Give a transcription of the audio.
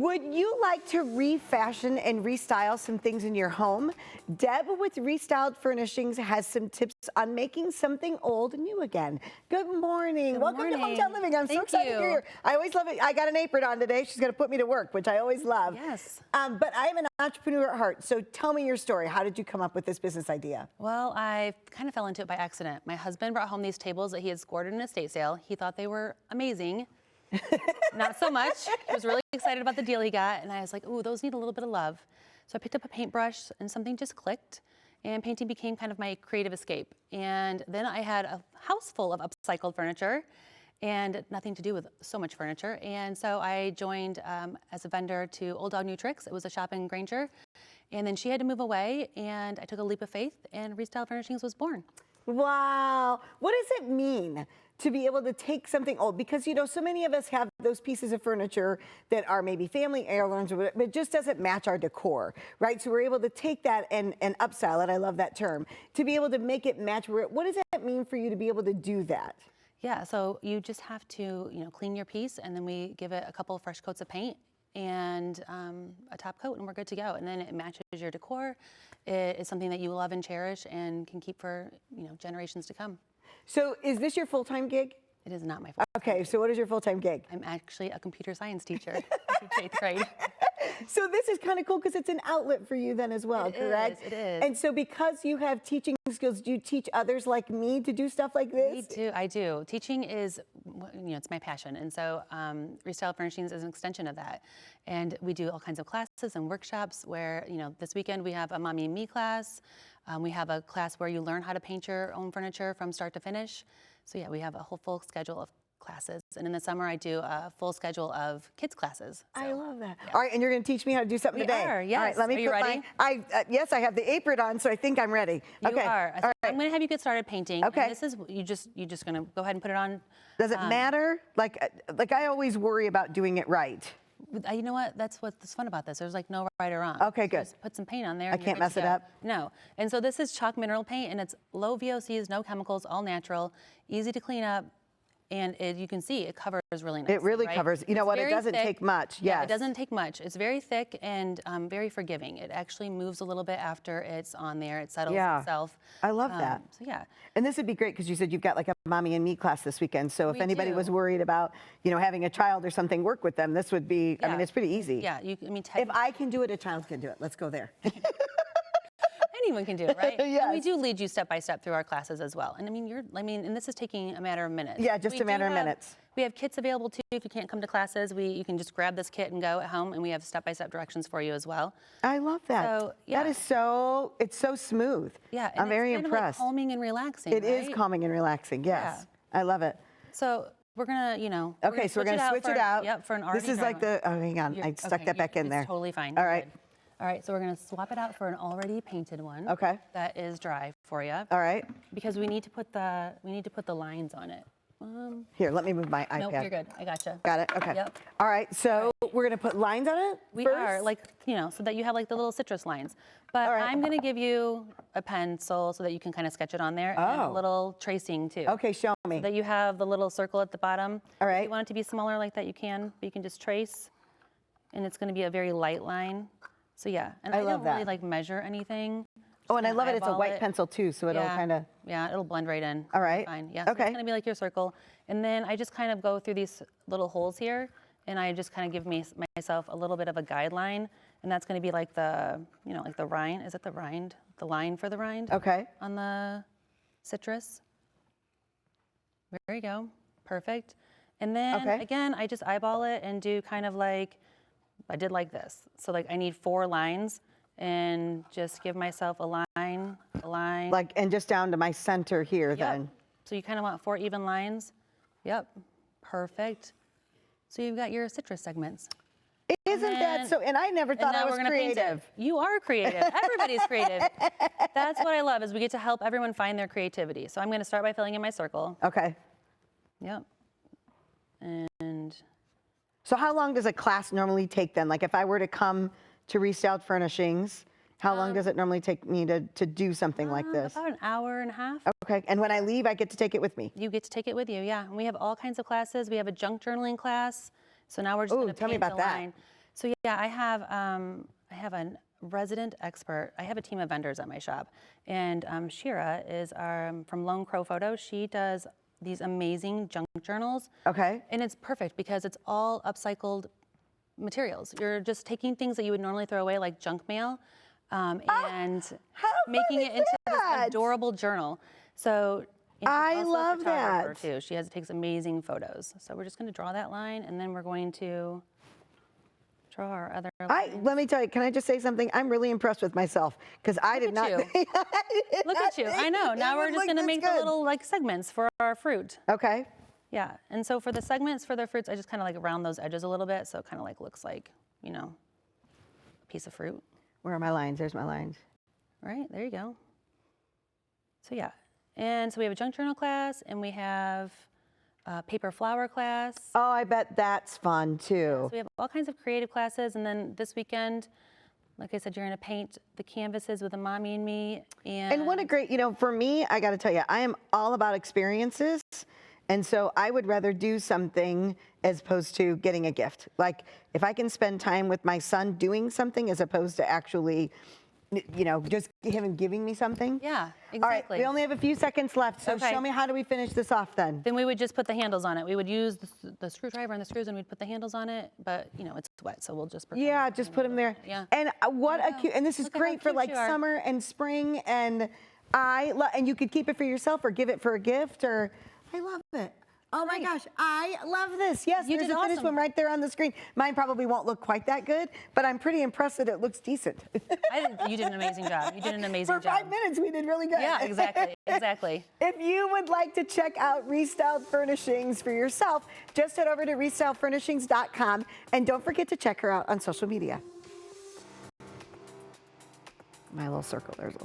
Would you like to refashion and restyle some things in your home? Deb with ReStyled Furnishings has some tips on making something old new again. Good morning. Good Welcome morning. to Hometown Living. I'm so excited you're here. I always love it. I got an apron on today. She's going to put me to work, which I always love. Yes. But I am an entrepreneur at heart. So tell me your story. How did you come up with this business idea? Well, I kind of fell into it by accident. My husband brought home these tables that he had scored in an estate sale. He thought they were amazing. Not so much. He was really excited about the deal he got, and I was like, ooh, those need a little bit of love. So I picked up a paintbrush, and something just clicked, and painting became kind of my creative escape. And then I had a house full of upcycled furniture, and nothing to do with so much furniture. And so I joined as a vendor to Old Dog New Tricks. It was a shop in Granger. And then she had to move away, and I took a leap of faith, and ReStyled Furnishings was born. Wow. What does it mean to be able to take something old? Because, you know, so many of us have those pieces of furniture that are maybe family heirlooms, but it just doesn't match our decor, right? So we're able to take that and upstyle it. I love that term. To be able to make it match. What does that mean for you to be able to do that? Yeah, so you just have to, clean your piece, and then we give it a couple of fresh coats of paint and a top coat, and we're good to go. And then it matches your decor. It is something that you love and cherish and can keep for generations to come. So is this your full-time gig? It is not my full-time Okay, gig. so what is your full-time gig? I'm actually a computer science teacher. I teach 8th grade. So this is kind of cool because it's an outlet for you then as well, correct? It is. And so because you have teaching skills, do you teach others like me to do stuff like this? I do. Teaching is, it's my passion. And so ReStyled Furnishings is an extension of that. And we do all kinds of classes and workshops where, this weekend we have a Mommy and Me class. We have a class where you learn how to paint your own furniture from start to finish. So yeah, we have a whole full schedule of classes. And in the summer, I do a full schedule of kids classes. So, I love that. Yeah. All right, and you're going to teach me how to do something today. We are, yes. All right, let me Are you put ready? Yes, I have the apron on, so I think I'm ready. You okay. are. So All right. I'm going to have you get started painting. Okay. And this is, you're just going to go ahead and put it on. Does it matter? Like I always worry about doing it right. You know what? That's what's fun about this. There's like no right or wrong. Okay, good. Just put some paint on there. I can't mess it up? No. And so this is chalk mineral paint, and it's low VOCs, no chemicals, all natural, easy to clean up. And you can see it covers really nicely. It really covers. You know what? It doesn't take much. Yes. Yeah, it doesn't take much. It's very thick and very forgiving. It actually moves a little bit after it's on there. It settles itself. I love that. So yeah. And this would be great because you said you've got like a Mommy and Me class this weekend. So if anybody was worried about, having a child or something work with them, this would be, I mean, it's pretty easy. Yeah. If I can do it, a child can do it. Let's go there. Anyone can do it, right? Yes. And we do lead you step by step through our classes as well. And and this is taking a matter of minutes. Yeah, just a matter of minutes. We have kits available too. If you can't come to classes, you can just grab this kit and go at home, and we have step by step directions for you as well. I love that. So, yeah. That is it's so smooth. Yeah, I'm very impressed. It's kind of like calming and relaxing. It is calming and relaxing. Yes, I love it. So we're gonna, Okay, so we're gonna switch it out. Yep, for an already. This is like hang on, I stuck that back in there. It's totally fine. All right. Good. All right, so we're gonna swap it out for an already painted one. Okay. That is dry for you. All right. Because we need to put the lines on it. Here, let me move my iPad. Nope, you're good. I gotcha. Got it. Okay. Yep. All right. So we're gonna put lines on it. We first? are so that you have like the little citrus lines. But All right. I'm gonna give you a pencil so that you can kind of sketch it on there, and a little tracing too. Okay, show me. So that you have the little circle at the bottom. All right. If you want it to be smaller like that, you can. But you can just trace, and it's gonna be a very light line. So yeah, and I love don't really that. measure anything. Oh, and I love it. It's a eyeball white it. pencil too, so it'll kind of. Yeah, it'll blend right in. All right. Fine. Yeah. So Okay. it's gonna be like your circle, and then I just kind of go through these little holes here, and I just kind of give myself a little bit of a guideline, and that's gonna be like the, like the rind. Is it the rind? The line for the rind? Okay. On the citrus. There you go. Perfect. And then again, I just eyeball it and do kind of like, I did like this. So like I need 4 lines and just give myself a line. Like, and just down to my center here then. So you kind of want 4 even lines. Yep. Perfect. So you've got your citrus segments. Isn't that so? And I never thought I was creative. You are creative. Everybody's creative. That's what I love, is we get to help everyone find their creativity. So I'm going to start by filling in my circle. Okay. Yep. And so how long does a class normally take then? Like if I were to come to ReStyled Furnishings, how long does it normally take me to do something like this? About an hour and a half. Okay, and when I leave, I get to take it with me? You get to take it with you, yeah. And we have all kinds of classes. We have a junk journaling class. So now we're just going to tell me paint about the that. line. So yeah, I have a resident expert. I have a team of vendors at my shop, and Shira is from Lone Crow Photo. She does these amazing junk journals. Okay. And it's perfect because it's all upcycled materials. You're just taking things that you would normally throw away, like junk mail, and how making fun it is into that? this adorable journal. So and she's I also a love photographer that. too. She takes amazing photos. So we're just going to draw that line, and then we're going to draw our other line. Let me tell you, can I just say something? I'm really impressed with myself because I did not. Look at you. I know. Now we're just going to make the little like segments for our fruit. Okay. Yeah. And so for the segments for the fruits, I just kind of like round those edges a little bit, so it kind of like looks like, you know, a piece of fruit. Where are my lines? There's my lines. Right. There you go. So yeah. And so we have a junk journal class, and we have a paper flower class. Oh, I bet that's fun too. So we have all kinds of creative classes, and then this weekend, like I said, you're going to paint the canvases with a mommy and me. And what a great, for me, I got to tell you, I am all about experiences. And so I would rather do something as opposed to getting a gift. Like if I can spend time with my son doing something as opposed to actually, just him giving me something. Yeah, exactly. All right, we only have a few seconds left. So Okay. show me, how do we finish this off then? Then we would just put the handles on it. We would use the screwdriver and the screws, and we'd put the handles on it. But it's wet, so we'll just. Yeah, just put them there. Yeah. And what a cute, and this is Look at how great for cute like you are. summer and spring. And and you could keep it for yourself or give it for a gift, or I love it. Oh my gosh, I love this. Yes, You there's did a finished awesome. one right there on the screen. Mine probably won't look quite that good, but I'm pretty impressed that it looks decent. You did an amazing job. You did an amazing For job. 5 minutes, we did really good. Yeah, exactly, exactly. If you would like to check out ReStyled Furnishings for yourself, just head over to ReStyledFurnishings.com, and don't forget to check her out on social media. My little circle, there's a little